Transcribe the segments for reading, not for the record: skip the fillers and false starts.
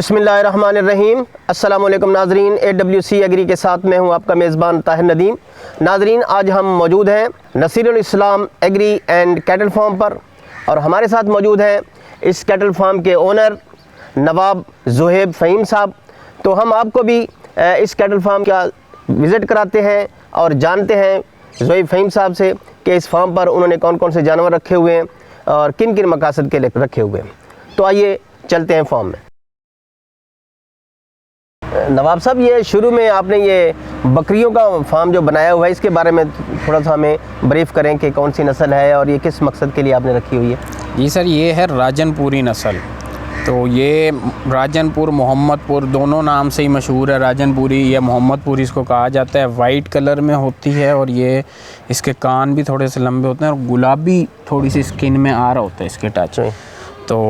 बिस्मिल्लाहिर्रहमानिर्रहीम। अस्सलाम वालेकुम नाजरीन, AWC एग्री के साथ मैं हूं आपका मेज़बान ताहिर नदीम। नाजरीन, आज हम मौजूद हैं नसीरुल इस्लाम एग्री एंड कैटल फार्म पर और हमारे साथ मौजूद हैं इस कैटल फार्म के ओनर नवाब ज़ुहैब फ़हीम साहब। तो हम आपको भी इस कैटल फार्म का विज़िट कराते हैं और जानते हैं ज़ुहैब फ़हीम साहब से कि इस फार्म पर उन्होंने कौन कौन से जानवर रखे हुए हैं और किन किन मकासद के लिए रखे हुए हैं। तो आइए चलते हैं फार्म में। नवाब साहब, ये शुरू में आपने ये बकरियों का फार्म जो बनाया हुआ है, इसके बारे में थोड़ा सा हमें ब्रीफ करें कि कौन सी नस्ल है और ये किस मकसद के लिए आपने रखी हुई है। जी सर, ये है राजनपुरी नस्ल। तो ये राजनपुर मोहम्मदपुर दोनों नाम से ही मशहूर है। राजनपुरी या मोहम्मदपुरी इसको कहा जाता है। वाइट कलर में होती है और ये इसके कान भी थोड़े से लंबे होते हैं और गुलाबी थोड़ी सी स्किन में आ रहा होता है इसके टच। तो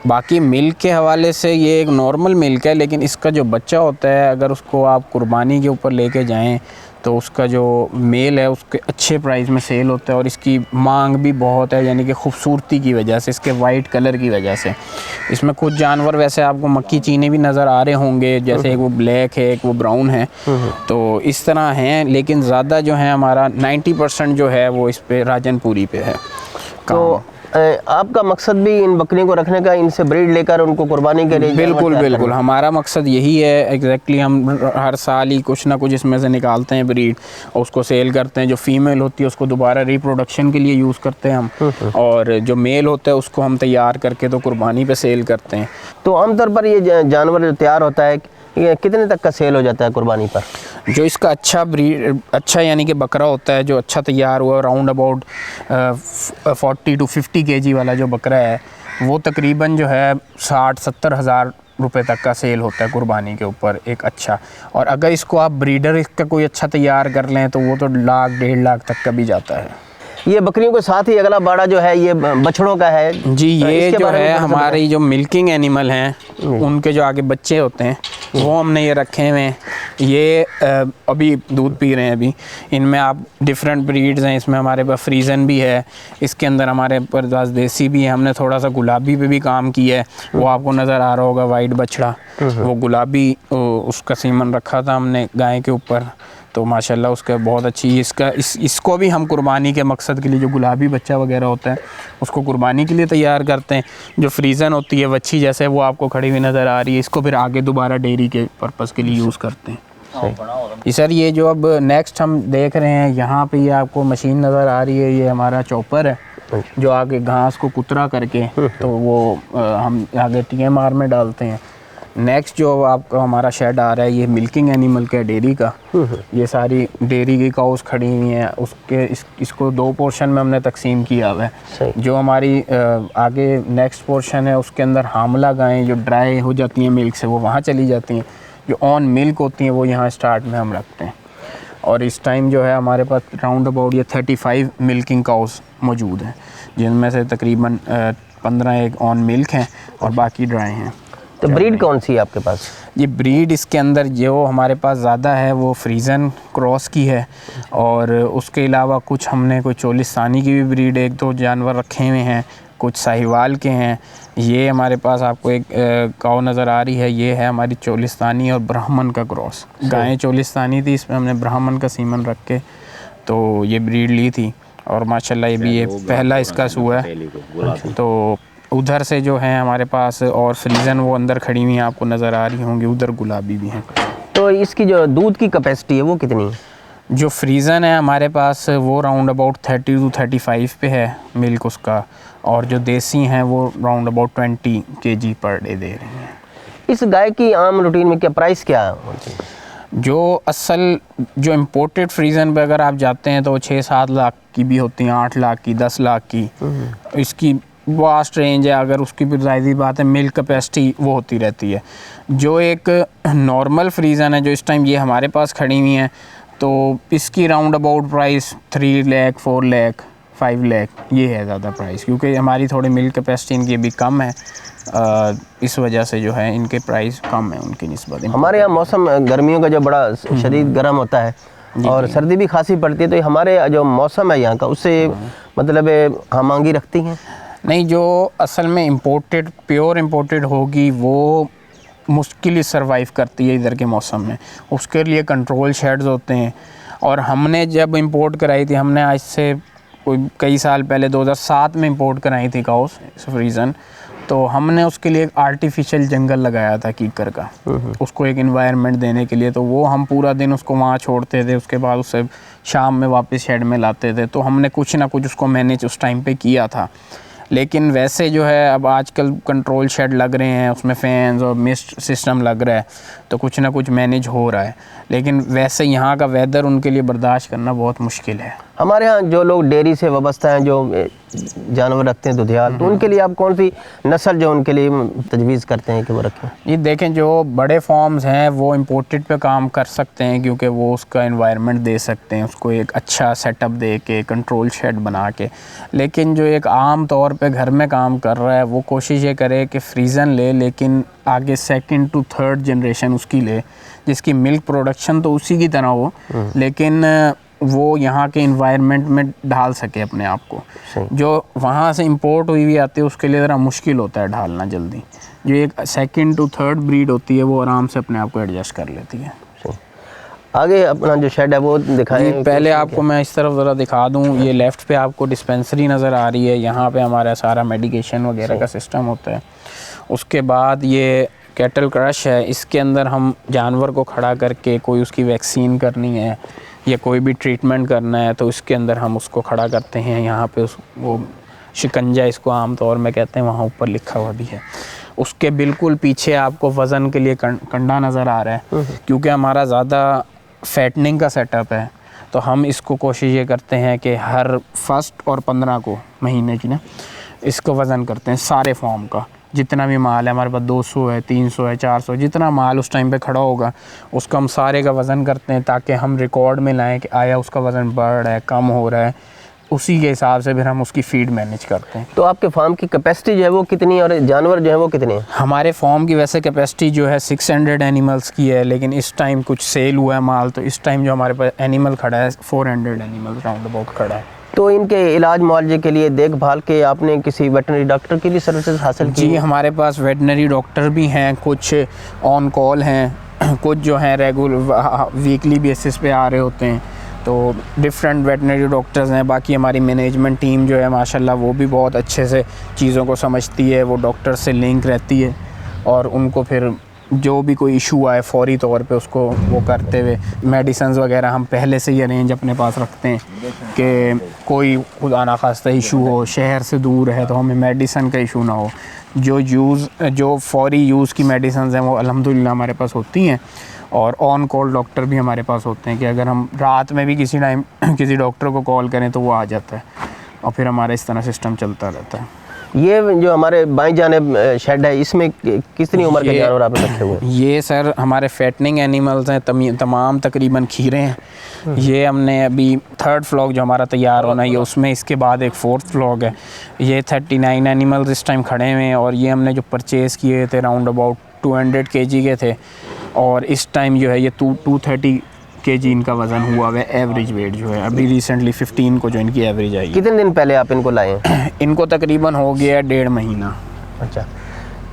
बाकी मिल्क के हवाले से ये एक नॉर्मल मिल्क है, लेकिन इसका जो बच्चा होता है अगर उसको आप कुर्बानी के ऊपर लेके जाएं तो उसका जो मेल है उसके अच्छे प्राइस में सेल होता है और इसकी मांग भी बहुत है, यानी कि खूबसूरती की वजह से, इसके वाइट कलर की वजह से। इसमें कुछ जानवर वैसे आपको मक्की चीनी भी नज़र आ रहे होंगे, जैसे एक वो ब्लैक है, एक वो ब्राउन है, तो इस तरह हैं। लेकिन ज़्यादा जो है हमारा 90% जो है वो इस पे राजनपुरी पे है। तो आपका मकसद भी इन बकरियों को रखने का, इनसे ब्रीड लेकर उनको कुर्बानी के लिए? बिल्कुल हमारा मकसद यही है एग्जैक्टली। हम हर साल ही कुछ ना कुछ इसमें से निकालते हैं ब्रीड और उसको सेल करते हैं। जो फीमेल होती है उसको दोबारा रिप्रोडक्शन के लिए यूज़ करते हैं हम, और जो मेल होता है उसको हम तैयार करके तो कुर्बानी पे सेल करते हैं। तो आमतौर पर ये जानवर जो तैयार होता है ये कितने तक का सेल हो जाता है कुर्बानी पर? जो इसका अच्छा यानी कि बकरा होता है, जो अच्छा तैयार हुआ, राउंड अबाउट 40 to 50 kg वाला जो बकरा है, वो तकरीबन जो है 60-70 हज़ार रुपये तक का सेल होता है कुर्बानी के ऊपर एक अच्छा। और अगर इसको आप ब्रीडर इसका कोई अच्छा तैयार कर लें तो वो तो 1-1.5 लाख तक का भी जाता है। ये बकरियों के साथ ही अगला बाड़ा जो है ये बछड़ों का है जी। ये जो है हमारी जो मिल्किंग एनिमल हैं उनके जो आगे बच्चे होते हैं वो हमने ये रखे हुए हैं। ये अभी दूध पी रहे हैं। अभी इनमें आप डिफरेंट ब्रीड्स हैं। इसमें हमारे पास फ्रीजन भी है, इसके अंदर हमारे पास देसी भी है। हमने थोड़ा सा गुलाबी पे भी काम किया है, वो आपको नज़र आ रहा होगा, वाइट बछड़ा, वो गुलाबी उसका सीमन रखा था हमने गाय के ऊपर। तो माशाल्लाह उसका बहुत अच्छी इसको भी हम कुर्बानी के मकसद के लिए, जो गुलाबी बच्चा वगैरह होता है उसको कुर्बानी के लिए तैयार करते हैं। जो फ्रीज़न होती है वच्छी जैसे वो आपको खड़ी हुई नज़र आ रही है, इसको फिर आगे दोबारा डेयरी के पर्पज़ के लिए यूज़ करते हैं। सर, ये जो अब नेक्स्ट हम देख रहे हैं यहाँ पे, ये आपको मशीन नज़र आ रही है, ये हमारा चॉपर है जो आगे घास को कुतरा करके तो वो हम आगे TMR में डालते हैं। नेक्स्ट जो आपका हमारा शेड आ रहा है ये मिल्किंग एनिमल का, डेयरी का। ये सारी डेयरी की काउस खड़ी हुई हैं, उसके इसको 2 पोर्शन में हमने तकसीम किया हुआ है। जो हमारी आगे नेक्स्ट पोर्शन है उसके अंदर हामला गायें जो ड्राई हो जाती हैं मिल्क से वो वहाँ चली जाती हैं। जो ऑन मिल्क होती हैं वो यहाँ स्टार्ट में हम रखते हैं। और इस टाइम जो है हमारे पास राउंड अबाउट ये 35 मिल्किंग काउस मौजूद हैं, जिनमें से तकरीबन 15 एक ऑन मिल्क हैं और बाकी ड्राई हैं। तो ब्रीड कौन सी है आपके पास? ये ब्रीड इसके अंदर जो हमारे पास ज़्यादा है वो फ्रीज़न क्रॉस की है, और उसके अलावा कुछ हमने कोई चोलिस्तानी की भी ब्रीड 1-2 जानवर रखे हुए हैं, कुछ साहिवाल के हैं। ये हमारे पास आपको एक काऊ नज़र आ रही है, ये है हमारी चोलिस्तानी और ब्राह्मण का क्रॉस। गायें चोलिस्तानी थी, इसमें हमने ब्राह्मण का सीमन रख के तो ये ब्रीड ली थी और माशाल्लाह ये पहला इसका हुआ है। तो उधर से जो है हमारे पास और फ्रीजन वो अंदर खड़ी हुई हैं, आपको नज़र आ रही होंगी, उधर गुलाबी भी हैं। तो इसकी जो दूध की कैपेसिटी है वो कितनी है? जो फ्रीजन है हमारे पास वो राउंड अबाउट 30 to 35 पे है मिल्क उसका, और जो देसी हैं वो round about 20 kg per day they रही हैं। इस गाय की आम रूटीन में क्या प्राइस क्या है? जो असल जो इम्पोर्टेड फ्रीजन पे अगर आप जाते हैं तो वो 6-7 लाख की भी होती हैं, 8 लाख की, 10 लाख की। इसकी वास्ट रेंज है। अगर उसकी भी ज़ाहिर बात है मिल्क कैपेसिटी वो होती रहती है। जो एक नॉर्मल फ्रीज़न है जो इस टाइम ये हमारे पास खड़ी हुई हैं, तो इसकी round about price 3 lakh, 4 lakh, 5 lakh ये है ज़्यादा प्राइस, क्योंकि हमारी थोड़ी मिल्क कैपेसिटी इनकी अभी कम है। इस वजह से जो है इनके प्राइस कम है उनकी निस्बत। हमारे यहाँ मौसम गर्मियों का जो बड़ा शदीद गर्म होता है और सर्दी भी खासी पड़ती है, तो हमारे जो मौसम है यहाँ का उससे मतलब हम मांगी रखती हैं? नहीं, जो असल में इम्पोर्टेड प्योर इम्पोर्टेड होगी वो मुश्किल ही सर्वाइव करती है इधर के मौसम में। उसके लिए कंट्रोल शेड्स होते हैं। और हमने जब इंपोर्ट कराई थी, हमने आज से कोई कई साल पहले 2007 में इंपोर्ट कराई थी काउस फ्रीजन, तो हमने उसके लिए एक आर्टिफिशियल जंगल लगाया था कीकर का, उसको एक एनवायरनमेंट देने के लिए। तो वो हम पूरा दिन उसको वहाँ छोड़ते थे, उसके बाद उससे शाम में वापस शेड में लाते थे। तो हमने कुछ ना कुछ उसको मैनेज उस टाइम पे किया था। लेकिन वैसे जो है अब आजकल कंट्रोल शेड लग रहे हैं, उसमें फैंस और मिस्ट सिस्टम लग रहा है, तो कुछ ना कुछ मैनेज हो रहा है। लेकिन वैसे यहाँ का वेदर उनके लिए बर्दाश्त करना बहुत मुश्किल है। हमारे यहाँ जो लोग डेयरी से वाबस्ता हैं, जो जानवर रखते हैं दुधियाल, तो उनके लिए आप कौन सी नस्ल जो उनके लिए तजवीज़ करते हैं कि वो रखें? ये देखें, जो बड़े फार्म्स हैं वो इम्पोर्टेड पे काम कर सकते हैं, क्योंकि वो उसका एनवायरनमेंट दे सकते हैं, उसको एक अच्छा सेटअप दे के, कंट्रोल शेड बना के। लेकिन जो एक आम तौर पे घर में काम कर रहा है, वो कोशिश ये करे कि फ्रीज़न ले, लेकिन आगे 2nd to 3rd जनरेशन उसकी ले, जिसकी मिल्क प्रोडक्शन तो उसी की तरह हो, लेकिन वो यहाँ के इन्वायरमेंट में ढाल सके अपने आप को। जो वहाँ से इंपोर्ट हुई हुई आती है उसके लिए ज़रा मुश्किल होता है ढालना जल्दी। जो एक 2nd to 3rd ब्रीड होती है वो आराम से अपने आप को एडजस्ट कर लेती है। आगे अपना जो शेड है वो दिखाएं। पहले आपको मैं इस तरफ ज़रा दिखा दूँ। ये लेफ़्ट पे आपको डिस्पेंसरी नज़र आ रही है, यहाँ पे हमारा सारा मेडिकेशन वगैरह का सिस्टम होता है। उसके बाद ये कैटल क्रश है, इसके अंदर हम जानवर को खड़ा करके कोई उसकी वैक्सीन करनी है या कोई भी ट्रीटमेंट करना है तो इसके अंदर हम उसको खड़ा करते हैं। यहाँ पे वो शिकंजा इसको आम तौर में कहते हैं, वहाँ ऊपर लिखा हुआ भी है। उसके बिल्कुल पीछे आपको वज़न के लिए कंडा नज़र आ रहा है, क्योंकि हमारा ज़्यादा फैटनिंग का सेटअप है। तो हम इसको कोशिश ये करते हैं कि हर 1 और 15 को महीने की ना इसको वज़न करते हैं सारे फॉर्म का। जितना भी माल है हमारे पास, 200 है, 300 है, 400, जितना माल उस टाइम पे खड़ा होगा उसका हम सारे का वज़न करते हैं, ताकि हम रिकॉर्ड में लाएं कि आया उसका वज़न बढ़ रहा है, कम हो रहा है। उसी के हिसाब से फिर हम उसकी फ़ीड मैनेज करते हैं। तो आपके फार्म की कैपेसिटी जो है वो कितनी और जानवर जो है वो कितने हैं? हमारे फार्म की वैसे कैपेसिटी जो है 600 एनिमल्स की है, लेकिन इस टाइम कुछ सेल हुआ है माल, तो इस टाइम जो हमारे पास एनिमल खड़ा है 400 एनिमल्स राउंड अबाउट खड़ा है। तो इनके इलाज मुआवजे के लिए देखभाल के आपने किसी वेटनरी डॉक्टर की भी सर्विसेज हासिल की? जी, हमारे पास वेटनरी डॉक्टर भी हैं, कुछ ऑन कॉल हैं, कुछ जो हैं रेगुलर वीकली बेसिस पे आ रहे होते हैं। तो डिफरेंट वेटनरी डॉक्टर्स हैं। बाकी हमारी मैनेजमेंट टीम जो है माशाल्लाह वो भी बहुत अच्छे से चीज़ों को समझती है, वो डॉक्टर से लिंक रहती है और उनको फिर जो भी कोई इशू आए फौरी तौर पे उसको वो करते हुए मेडिसिन्स वगैरह हम पहले से ही अरेंज अपने पास रखते हैं कि कोई खुदा ना खास्ता इशू हो, शहर से दूर है तो हमें मेडिसिन का इशू ना हो। जो फौरी यूज़ की मेडिसिन्स हैं वो अल्हम्दुलिल्लाह हमारे पास होती हैं। और ऑन कॉल डॉक्टर भी हमारे पास होते हैं कि अगर हम रात में भी किसी टाइम किसी डॉक्टर को कॉल करें तो वो आ जाता है और फिर हमारा इस तरह सिस्टम चलता रहता है। ये जो हमारे बाईं जानिब शेड है, इसमें कितनी उम्र के जानवर आपने रखे हुए हैं? ये सर हमारे फैटनिंग एनिमल्स हैं, तमाम तकरीबन खीरे हैं। ये हमने अभी 3rd फ्लॉग जो हमारा तैयार होना है, ये उसमें इसके बाद एक 4th फ्लॉग है। ये 39 एनिमल्स इस टाइम खड़े हुए हैं और ये हमने जो परचेज़ किए थे राउंड अबाउट 200 kg के थे और इस टाइम जो है ये 230 kg इनका वज़न हुआ है। एवरेज वेट जो है अभी रिसेंटली 15 को जो इनकी एवरेज आई है। कितने दिन पहले आप इनको लाए हैं? इनको तकरीबन हो गया 1.5 महीना। अच्छा,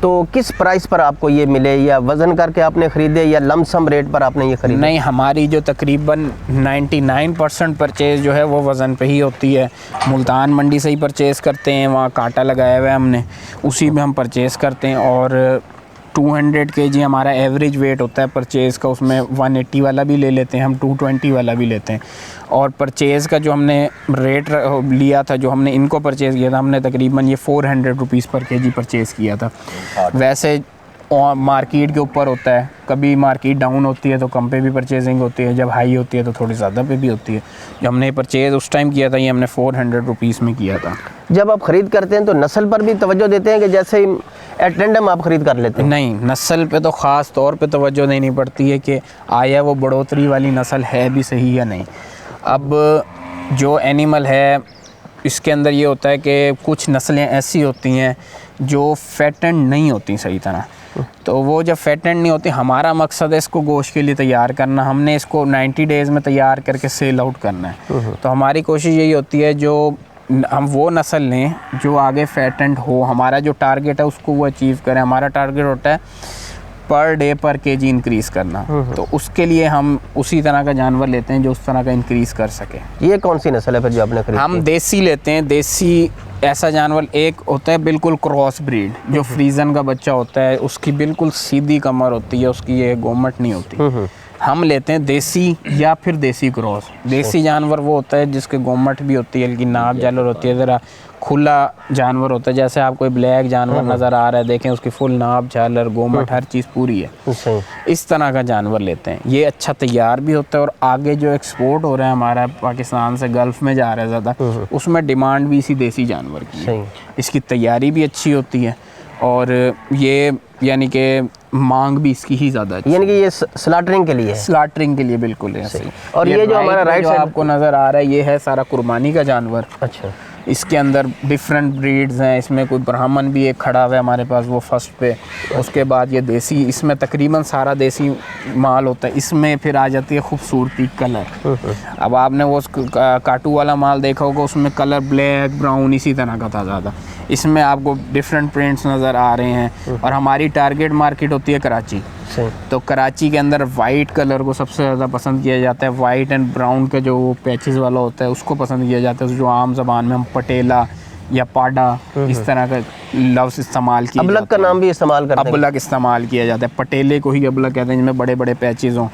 तो किस प्राइस पर आपको ये मिले, या वज़न करके आपने ख़रीदे या लमसम रेट पर आपने ये ख़रीदे? नहीं, हमारी जो तकरीबन 99% परचेज़ जो है वो वज़न पे ही होती है। मुल्तान मंडी से ही परचेज़ करते हैं, वहाँ कांटा लगाया हुआ है हमने, उसी में हम परचेज़ करते हैं। और 200 kg हमारा एवरेज वेट होता है परचेज़ का, उसमें 180 वाला भी ले लेते हैं हम, 220 वाला भी लेते हैं। और परचेज़ का जो हमने रेट लिया था, जो हमने इनको परचेज़ किया था, हमने तकरीबन ये 400 रुपीज़ पर kg परचेज़ किया था। वैसे मार्केट के ऊपर होता है, कभी मार्केट डाउन होती है तो कम पे भी परचेजिंग होती है, जब हाई होती है तो थोड़ी ज़्यादा पे भी होती है। जो हमने परचेज़ उस टाइम किया था ये हमने 400 रुपीज़ में किया था। जब आप ख़रीद करते हैं तो नस्ल पर भी तवज्जो देते हैं कि जैसे ही एट रैंडम आप ख़रीद कर लेते हैं? नहीं, नस्ल पे तो ख़ास तौर पे तवज्जो देनी पड़ती है कि आया वो बढ़ोतरी वाली नस्ल है भी सही या नहीं। अब जो एनिमल है इसके अंदर ये होता है कि कुछ नस्लें ऐसी होती हैं जो फैटेंड नहीं होती सही तरह, तो वो जब फैटेंड नहीं होती, हमारा मकसद है इसको गोश्त के लिए तैयार करना, हमने इसको 90 डेज़ में तैयार करके सेल आउट करना है। तो हमारी कोशिश यही होती है जो हम वो नस्ल लें जो आगे फैटेंड हो, हमारा जो टारगेट है उसको वो अचीव करें। हमारा टारगेट होता है पर डे पर केजी इंक्रीज करना, तो उसके लिए हम उसी तरह का जानवर लेते हैं जो उस तरह का इंक्रीज कर सके। ये कौन सी नस्ल है फिर जो आपने खरीदी? हम देसी लेते हैं। देसी ऐसा जानवर एक होता है बिल्कुल क्रॉस ब्रीड, जो फ्रीजन का बच्चा होता है, उसकी बिल्कुल सीधी कमर होती है, उसकी ये गोमट नहीं होती। हम लेते हैं देसी या फिर देसी क्रॉस। देसी जानवर वो होता है जिसके गोमट भी होती है, हल्की नाप झालर होती है, ज़रा खुला जानवर होता है। जैसे आप कोई ब्लैक जानवर नज़र आ रहा है, देखें उसकी फुल नाप झालर गोमट हर चीज़ पूरी है। इस तरह का जानवर लेते हैं। ये अच्छा तैयार भी होता है और आगे जो एक्सपोर्ट हो रहा है हमारा पाकिस्तान से गल्फ़ में जा रहा है ज़्यादा, उसमें डिमांड भी इसी देसी जानवर की है। इसकी तैयारी भी अच्छी होती है और ये यानी कि मांग भी इसकी ही ज़्यादा है। यानी कि ये स्लॉटरिंग के लिए है? स्लॉटरिंग के लिए बिल्कुल है। सही। और ये जो हमारा राइट साइड आपको नज़र आ रहा है, ये है सारा कुर्बानी का जानवर। अच्छा। इसके अंदर डिफरेंट ब्रीड्स हैं। इसमें कोई ब्राह्मण भी एक खड़ा हुआ है हमारे पास, वो फर्स्ट पे। उसके बाद ये देसी, इसमें तकरीबन सारा देसी माल होता है। इसमें फिर आ जाती है खूबसूरती कलर। अब आपने वो काटू वाला माल देखा होगा, उसमें कलर ब्लैक ब्राउन इसी तरह का था ज़्यादा। इसमें आपको डिफरेंट प्रिंट्स नज़र आ रहे हैं। और हमारी टारगेट मार्केट होती है कराची। तो कराची के अंदर वाइट कलर को सबसे ज़्यादा पसंद किया जाता है। वाइट एंड ब्राउन का जो पैचेस वाला होता है उसको पसंद किया जाता है, जो आम ज़बान में हम पटेला या पाडा इस तरह का लफ्ज़ इस्तेमाल किया। अबलग का नाम भी इस्तेमाल करते हैं? अबलग इस्तेमाल किया जाता है। पटेले को ही अबलग कहते हैं, जिसमें बड़े बड़े पैचेस हों।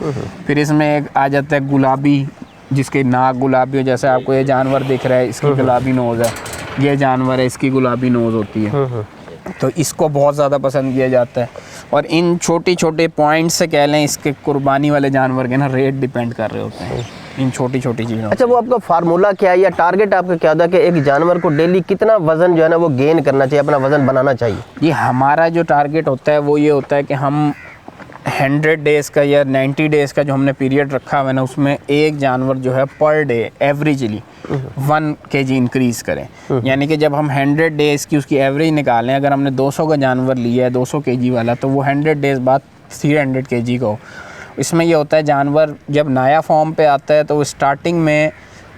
फिर इसमें एक आ जाता है गुलाबी, जिसके नाक गुलाबी हो। जैसे आपको ये जानवर दिख रहा है, इसकी गुलाबी नोज़ है। ये जानवर है, इसकी गुलाबी नोज़ होती है। तो इसको बहुत ज़्यादा पसंद किया जाता है। और इन छोटे छोटे पॉइंट से कह लें, इसके कुर्बानी वाले जानवर के ना रेट डिपेंड कर रहे होते हैं इन छोटी छोटी चीज़ों। अच्छा, वो आपका फार्मूला क्या है या टारगेट आपका क्या होता है कि एक जानवर को डेली कितना वज़न जो है ना वो गेन करना चाहिए, अपना वज़न बनाना चाहिए? ये हमारा जो टारगेट होता है वो ये होता है कि हम 100 डेज़ का या 90 डेज़ का जो हमने पीरियड रखा हुआ है ना, उसमें एक जानवर जो है per day averagely 1 kg increase करें। यानी कि जब हम 100 डेज़ की उसकी एवरेज निकालें, अगर हमने 200 का जानवर लिया है 200 kg वाला, तो वो 100 डेज़ बाद 300 kg का हो। इसमें ये होता है जानवर जब नया फॉर्म पे आता है तो वो स्टार्टिंग में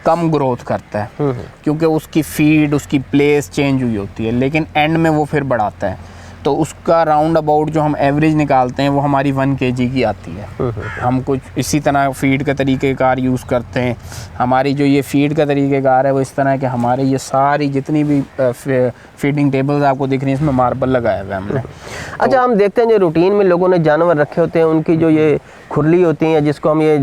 कम ग्रोथ करता है, क्योंकि उसकी फीड, उसकी प्लेस चेंज हुई होती है, लेकिन एंड में वो फिर बढ़ाता है। तो उसका राउंड अबाउट जो हम एवरेज निकालते हैं वो हमारी 1 kg की आती है। हम कुछ इसी तरह फीड का तरीक़ेकार यूज़ करते हैं। हमारी जो ये फीड का तरीक़ेकार है वो इस तरह है कि हमारे ये सारी जितनी भी फीडिंग टेबल्स आपको दिख रही हैं, इसमें मार्बल लगाया हुआ है हमने। अच्छा, हम देखते हैं जो रूटीन में लोगों ने जानवर रखे होते हैं, उनकी जो ये खुरली होती है, जिसको हम ये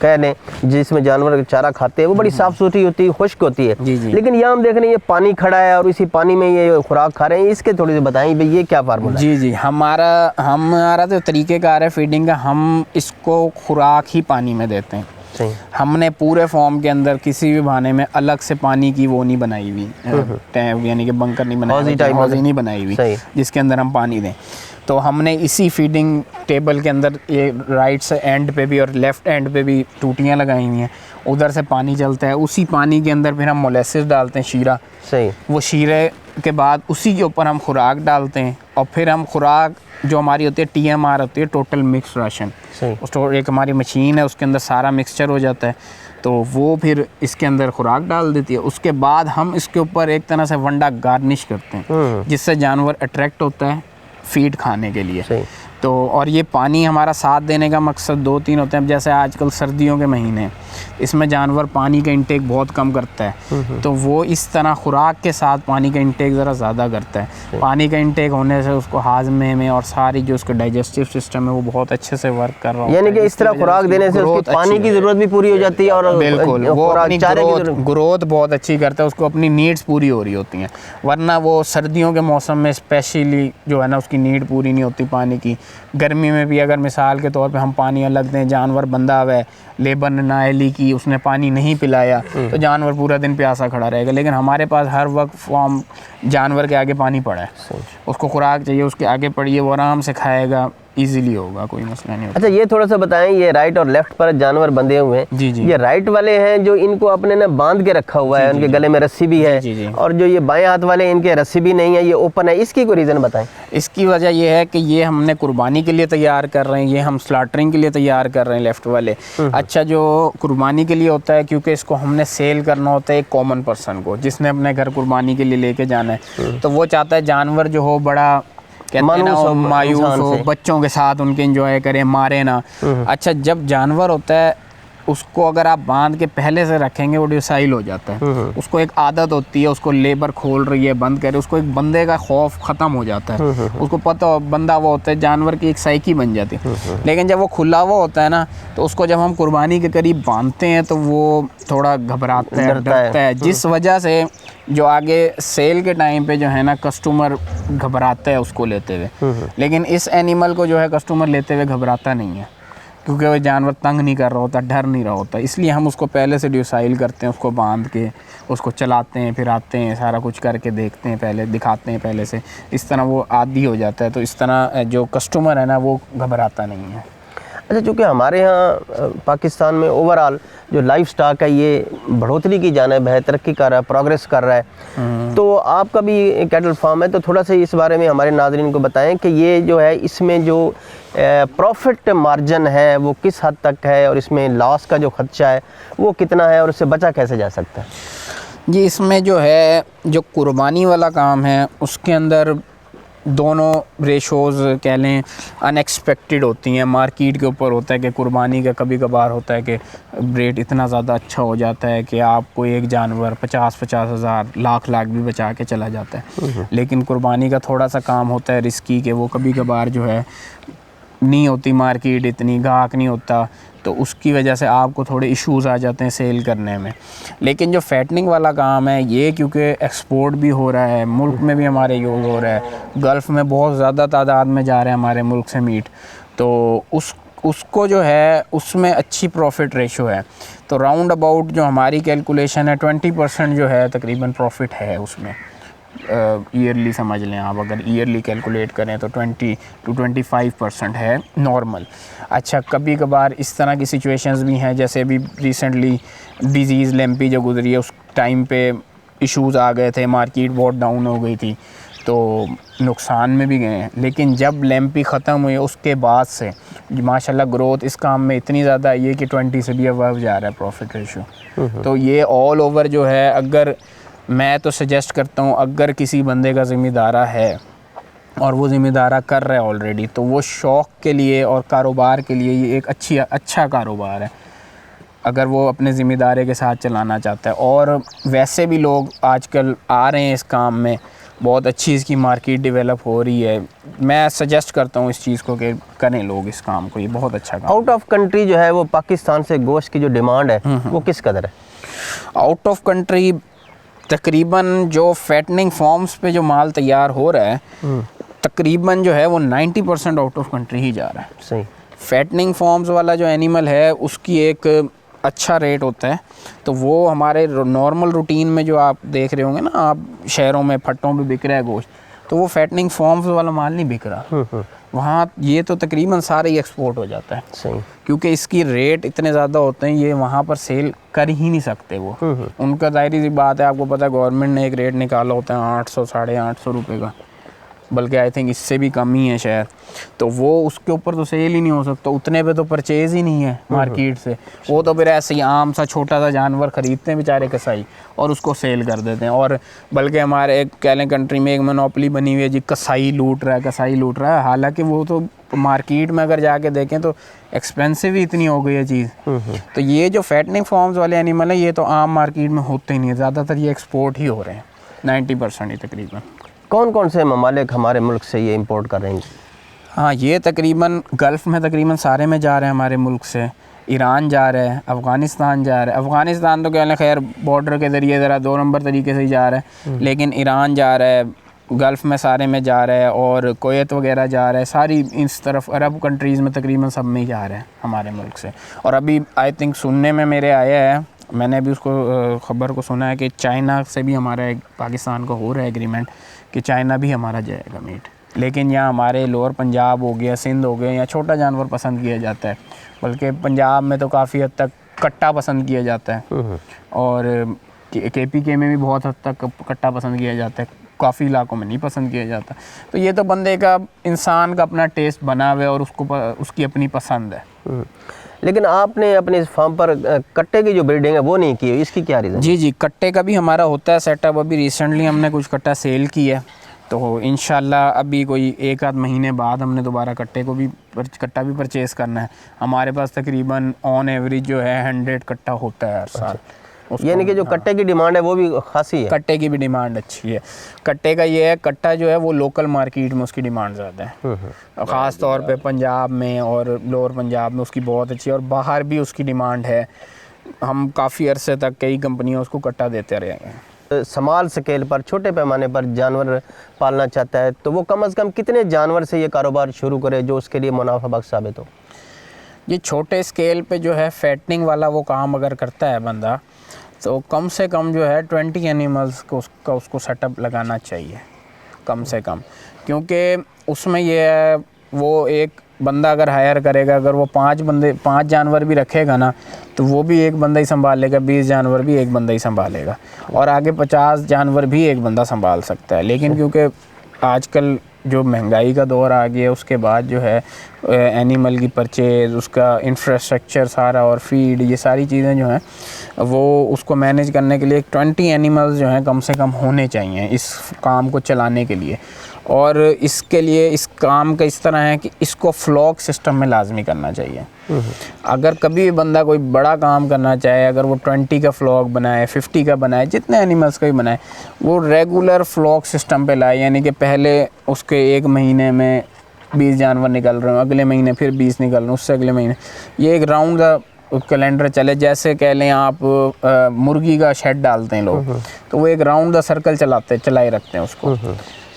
कह लें, जिसमें जानवर चारा खाते हैं, वो बड़ी साफ़ सुथरी होती है, खुश्क होती है। जी जी। लेकिन यहाँ हम देख रहे हैं ये पानी खड़ा है और इसी पानी में ये खुराक खा रहे हैं। इसके थोड़ी सी बताएं भाई, ये क्या फार्मूला है? जी जी, हमारा तो तरीक़ेकार है फीडिंग का, हम इसको खुराक ही पानी में देते हैं। सही। हमने पूरे फॉर्म के अंदर किसी भी बहाने में अलग से पानी की वो नहीं बनाई हुई, टैंक यानी कि बंकर नहीं बनाई हुई, हौज़ी नहीं बनाई हुई जिसके अंदर हम पानी दें। तो हमने इसी फीडिंग टेबल के अंदर ये राइट से एंड पे भी और लेफ़्ट एंड पे भी टूटियाँ लगाई हुई हैं, उधर से पानी चलता है। उसी पानी के अंदर फिर हम मोलेसिस डालते हैं, शीरा। सही। वो शीरे के बाद उसी के ऊपर हम खुराक डालते हैं और फिर हम खुराक जो हमारी होती है TMR होती है, टोटल मिक्स राशन। उस एक हमारी मशीन है, उसके अंदर सारा मिक्सचर हो जाता है, तो वो फिर इसके अंदर खुराक डाल देती है। उसके बाद हम इसके ऊपर एक तरह से वंडा गार्निश करते हैं, जिससे जानवर अट्रैक्ट होता है फीड खाने के लिए। तो और ये पानी हमारा साथ देने का मकसद 2-3 होते हैं। जैसे आजकल सर्दियों के महीने, इसमें जानवर पानी का इंटेक बहुत कम करता है, तो वो इस तरह खुराक के साथ पानी का इंटेक ज़रा ज़्यादा करता है। पानी का इंटेक होने से उसको हाजमे में और सारी जो उसका डाइजेस्टिव सिस्टम है वो बहुत अच्छे से वर्क कर रहा है। यानी कि इस तरह खुराक देने से उसकी पानी की ज़रूरत भी पूरी हो जाती है और बिल्कुल वो अपनी ग्रोथ बहुत अच्छी करता है, उसको अपनी नीड्स पूरी हो रही होती हैं। वरना वो सर्दियों के मौसम में स्पेशली जो है ना उसकी नीड पूरी नहीं होती पानी की। गर्मी में भी अगर मिसाल के तौर पे हम पानी अलग दें, जानवर बंधा हुआ है, लेबर ने नाअहली की, उसने पानी नहीं पिलाया, तो जानवर पूरा दिन प्यासा खड़ा रहेगा। लेकिन हमारे पास हर वक्त फॉर्म जानवर के आगे पानी पड़ा है, उसको खुराक चाहिए, उसके आगे पड़ी है, वो आराम से खाएगा, इजीली होगा, कोई मसला नहीं होगा। अच्छा, ये थोड़ा सा बताएं, ये राइट और लेफ्ट पर जानवर बंधे हुए हैं। जी जी। ये राइट वाले हैं जो इनको अपने ने बांध के रखा हुआ है, उनके गले में रस्सी भी है। जी जी। और जो ये बाएं हाथ वाले इनके रस्सी भी नहीं है, ये ओपन है, इसकी कोई रीज़न बताएं? इसकी वजह यह है कि ये हमने कुर्बानी के लिए तैयार कर रहे हैं, ये हम स्लॉटरिंग के लिए तैयार कर रहे हैं लेफ्ट वाले। अच्छा, जो कुर्बानी के लिए होता है, क्योंकि इसको हमने सेल करना होता है एक कॉमन पर्सन को, जिसने अपने घर कुर्बानी के लिए लेके जाना है, तो वो चाहता है जानवर जो हो बड़ा कहते हैं ना मायूस वो हो मायूस इंसान हो, से। बच्चों के साथ उनके एंजॉय करें, मारे ना। अच्छा, जब जानवर होता है उसको अगर आप बांध के पहले से रखेंगे वो डिसाइल हो जाता है। उसको एक आदत होती है, उसको लेबर खोल रही है, बंद करे, उसको एक बंदे का खौफ ख़त्म हो जाता है। उसको पता हो बंदा वो होता है, जानवर की एक साइकी बन जाती है। लेकिन जब वो खुला हुआ होता है ना, तो उसको जब हम कुर्बानी के करीब बांधते हैं तो वो थोड़ा घबराता है, डरता है, जिस वजह से जो आगे सेल के टाइम पे जो है ना कस्टमर घबराता है उसको लेते हुए। लेकिन इस एनिमल को जो है कस्टमर लेते हुए घबराता नहीं है, क्योंकि वो जानवर तंग नहीं कर रहा होता, डर नहीं रहा होता। इसलिए हम उसको पहले से डिसाइल करते हैं, उसको बांध के उसको चलाते हैं, फिर आते हैं, सारा कुछ करके देखते हैं, पहले दिखाते हैं पहले से। इस तरह वो आदी हो जाता है, तो इस तरह जो कस्टमर है ना वो घबराता नहीं है। अच्छा, चूँकि हमारे यहाँ पाकिस्तान में ओवरऑल जो लाइफ स्टॉक है ये बढ़ोतरी की जानिब है, तरक्की कर रहा है, प्रोग्रेस कर रहा है। तो आपका भी कैटल फार्म है, तो थोड़ा सा इस बारे में हमारे नाज़रीन को बताएं कि ये जो है इसमें जो प्रॉफिट मार्जिन है वो किस हद तक है, और इसमें लॉस का जो खर्चा है वो कितना है, और उससे बचा कैसे जा सकता है? जी, इसमें जो है जो कुर्बानी वाला काम है उसके अंदर दोनों रेशोज़ कह लें अनएक्सपेक्टेड होती हैं। मार्केट के ऊपर होता है कि कुर्बानी का कभी कभार होता है कि रेट इतना ज़्यादा अच्छा हो जाता है कि आपको एक जानवर 50-50 हज़ार लाख भी बचा के चला जाता है। लेकिन कुर्बानी का थोड़ा सा काम होता है रिस्की, कि वो कभी कभार जो है नहीं होती मार्केट, इतनी गाहक नहीं होता, तो उसकी वजह से आपको थोड़े इश्यूज़ आ जाते हैं सेल करने में। लेकिन जो फैटनिंग वाला काम है ये क्योंकि एक्सपोर्ट भी हो रहा है, मुल्क में भी हमारे यूज़ हो रहा है, गल्फ़ में बहुत ज़्यादा तादाद में जा रहा है हमारे मुल्क से मीट, तो उसको जो है उसमें अच्छी प्रॉफिट रेशो है। तो राउंड अबाउट जो हमारी कैलकुलेशन है 20% जो है तकरीबन प्रॉफिट है उसमें। ईयरली समझ लें आप, अगर ईयरली कैलकुलेट करें तो 20 to 25% है नॉर्मल। अच्छा, कभी कभार इस तरह की सिचुएशंस भी हैं, जैसे अभी रिसेंटली डिज़ीज़ लैम्पी जो गुजरी है उस टाइम पे इश्यूज़ आ गए थे, मार्केट बहुत डाउन हो गई थी, तो नुकसान में भी गए हैं। लेकिन जब लैम्पी ख़त्म हुई उसके बाद से माशाल्लाह ग्रोथ इस काम में इतनी ज़्यादा आई है कि 20 से भी अबव जा रहा है प्रॉफिट रेशो। तो ये ऑल ओवर जो है, अगर मैं तो सजेस्ट करता हूँ अगर किसी बंदे का ज़िम्मेदारा है और वो ज़िम्मेदारा कर रहा है ऑलरेडी, तो वो शौक़ के लिए और कारोबार के लिए ये एक अच्छा कारोबार है अगर वो अपने ज़िम्मेदारे के साथ चलाना चाहता है। और वैसे भी लोग आजकल आ रहे हैं इस काम में, बहुत अच्छी इसकी मार्केट डेवलप हो रही है। मैं सजेस्ट करता हूँ इस चीज़ को कि करें लोग इस काम को, ये बहुत अच्छा काम। आउट ऑफ कंट्री जो है वो पाकिस्तान से गोश्त की जो डिमांड है वो किस कदर है? आउट ऑफ कंट्री तकरीबन जो फैटनिंग फॉर्म्स पे जो माल तैयार हो रहा है तकरीबन जो है वो 90% आउट ऑफ कंट्री ही जा रहा है। सही। फैटनिंग फॉर्म्स वाला जो एनिमल है उसकी एक अच्छा रेट होता है, तो वो हमारे नॉर्मल रूटीन में जो आप देख रहे होंगे ना, आप शहरों में फट्टों पे बिक रहा है गोश्त, तो वो फैटनिंग फॉर्म्स वाला माल नहीं बिक रहा। वहाँ ये तो तकरीबन सारे ही एक्सपोर्ट हो जाता है। सही। क्योंकि इसकी रेट इतने ज़्यादा होते हैं, ये वहाँ पर सेल कर ही नहीं सकते वो। उनका जाहिर सी बात है, आपको पता है गवर्नमेंट ने एक रेट निकाला होता है 800 850 रुपये का, बल्कि आई थिंक इससे भी कम ही है शायद, तो वो उसके ऊपर तो सेल ही नहीं हो सकता, उतने पे तो परचेज़ ही नहीं है मार्केट से। वो तो फिर ऐसे ही आम सा छोटा सा जानवर ख़रीदते हैं बेचारे कसाई और उसको सेल कर देते हैं। और बल्कि हमारे एक कह लें कंट्री में एक मोनोपोली बनी हुई है जी, कसाई लूट रहा है। हालांकि वो तो मार्केट में अगर जाके देखें तो एक्सपेंसिव ही इतनी हो गई है चीज़। तो ये जो फैटनिंग फॉर्म्स वाले एनिमल हैं ये तो आम मार्केट में होते ही नहीं है, ज़्यादातर ये एक्सपोर्ट ही हो रहे हैं, 90% ही तकरीबन। कौन कौन से ममालिक हमारे मुल्क से ये इंपोर्ट कर रहे हैं? हाँ, ये तकरीबन गल्फ़ में तकरीबन सारे में जा रहे हैं हमारे मुल्क से। ईरान जा रहा है, अफ़गानिस्तान जा रहा है। अफ़गानिस्तान तो कह लें खैर बॉर्डर के ज़रिए ज़रा 2 नंबर तरीके से ही जा रहा है, लेकिन ईरान जा रहा है, गल्फ़ में सारे में जा रहा है, और कुवैत वगैरह जा रहा है, सारी इस तरफ अरब कंट्रीज़ में तकरीबन सब में ही जा रहे हैं हमारे मुल्क से। और अभी आई थिंक सुनने में मेरे आया है, मैंने अभी उसको ख़बर को सुना है कि चाइना से भी हमारा एक पाकिस्तान का हो रहा है एग्रीमेंट कि चाइना भी हमारा जाएगा मीट। लेकिन यहाँ हमारे लोअर पंजाब हो गया, सिंध हो गया, यहाँ छोटा जानवर पसंद किया जाता है, बल्कि पंजाब में तो काफ़ी हद तक कट्टा पसंद किया जाता है, और KPK में भी बहुत हद तक कट्टा पसंद किया जाता है, काफ़ी इलाकों में नहीं पसंद किया जाता। तो ये तो बंदे का, इंसान का अपना टेस्ट बना हुआ है और उसकी अपनी पसंद है। लेकिन आपने अपने इस फार्म पर कट्टे की जो ब्रीडिंग है वो नहीं की, इसकी क्या रीज़न? जी, कट्टे का भी हमारा होता है सेटअप। अभी रिसेंटली हमने कुछ कट्टा सेल किया है, तो इंशाल्लाह अभी कोई 1 आध महीने बाद हमने दोबारा कट्टा भी परचेज़ करना है। हमारे पास तकरीबन ऑन एवरेज जो है 100 कट्टा होता है हर साल। यानी कि जो कट्टे की डिमांड है वो भी खासी है। कट्टे की भी डिमांड अच्छी है। कट्टे का ये है, कट्टा जो है वो लोकल मार्केट में उसकी डिमांड ज़्यादा है, ख़ास तौर पे पंजाब में और लोअर पंजाब में उसकी बहुत अच्छी है, और बाहर भी उसकी डिमांड है। हम काफ़ी अरसे तक कई कंपनियाँ उसको कट्टा देते रहे हैं। स्मॉल स्केल पर, छोटे पैमाने पर जानवर पालना चाहता है तो वो कम से कम कितने जानवर से ये कारोबार शुरू करे जो उसके लिए मुनाफा बख्श साबित हो? ये छोटे स्केल पे जो है फैटनिंग वाला वो काम अगर करता है बंदा, तो कम से कम जो है 20 एनिमल्स को उसको सेटअप लगाना चाहिए कम से कम। क्योंकि उसमें ये है, वो एक बंदा अगर हायर करेगा, अगर वो 5 जानवर भी रखेगा ना, तो वो भी एक बंदा ही संभालेगा, 20 जानवर भी एक बंदा ही संभालेगा, और आगे 50 जानवर भी एक बंदा संभाल सकता है। लेकिन क्योंकि आजकल जो महंगाई का दौर आ गया है, उसके बाद जो है एनिमल की परचेज़, उसका इंफ्रास्ट्रक्चर सारा और फीड, ये सारी चीज़ें जो हैं वो उसको मैनेज करने के लिए 20 एनिमल्स जो हैं कम से कम होने चाहिए इस काम को चलाने के लिए। और इसके लिए इस काम का इस तरह है कि इसको फ्लॉक सिस्टम में लाजमी करना चाहिए। अगर कभी भी बंदा कोई बड़ा काम करना चाहे, अगर वो 20 का फ्लॉक बनाए, 50 का बनाए, जितने एनिमल्स का भी बनाए, वो रेगुलर फ्लॉक सिस्टम पे लाए। यानी कि पहले उसके 1 महीने में 20 जानवर निकल रहे हैं, अगले महीने फिर 20 निकल रहे हैं, उससे अगले महीने ये एक राउंड द कैलेंडर चले। जैसे कह लें आप मुर्गी का शेड डालते हैं लोग, तो वो एक राउंड द सर्कल चलाए रखते हैं उसको।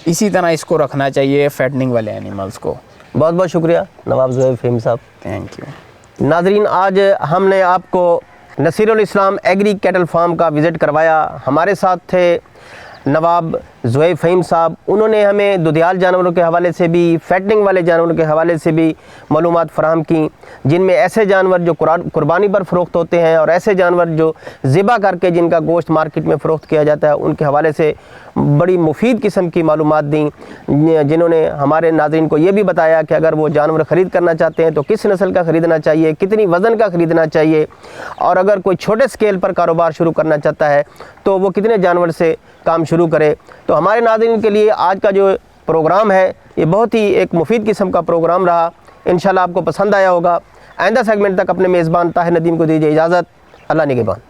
इसी तरह इसको रखना चाहिए फैटनिंग वाले एनिमल्स को। बहुत बहुत शुक्रिया नवाब ज़ुहैब फ़हीम साहब। Thank you. नाजरीन, आज हमने आपको नसीरुल इस्लाम एग्री कैटल फार्म का विज़िट करवाया। हमारे साथ थे नवाब ज़ुहैब फ़हीम साहब। उन्होंने हमें दुधियाल जानवरों के हवाले से भी, फैटनिंग वाले जानवरों के हवाले से भी मालूमात फ़राहम की, जिनमें ऐसे जानवर जो कुर्बानी पर फ़रोख्त होते हैं और ऐसे जानवर जो ज़िबा करके जिनका गोश्त मार्केट में फ़रोख्त किया जाता है, उनके हवाले से बड़ी मुफीद किस्म की मालूमात दी। जिन्होंने हमारे नाज़रीन को ये भी बताया कि अगर वो जानवर ख़रीद करना चाहते हैं तो किस नस्ल का ख़रीदना चाहिए, कितनी वज़न का ख़रीदना चाहिए, और अगर कोई छोटे स्केल पर कारोबार शुरू करना चाहता है तो वो कितने जानवर से काम शुरू करे। तो हमारे नाज़रीन के लिए आज का जो प्रोग्राम है ये बहुत ही एक मुफीद किस्म का प्रोग्राम रहा। इंशाल्लाह आपको पसंद आया होगा। आइंदा सेगमेंट तक अपने मेज़बान ताहिर नदीम को दीजिए इजाज़त। अल्लाह निगहबान।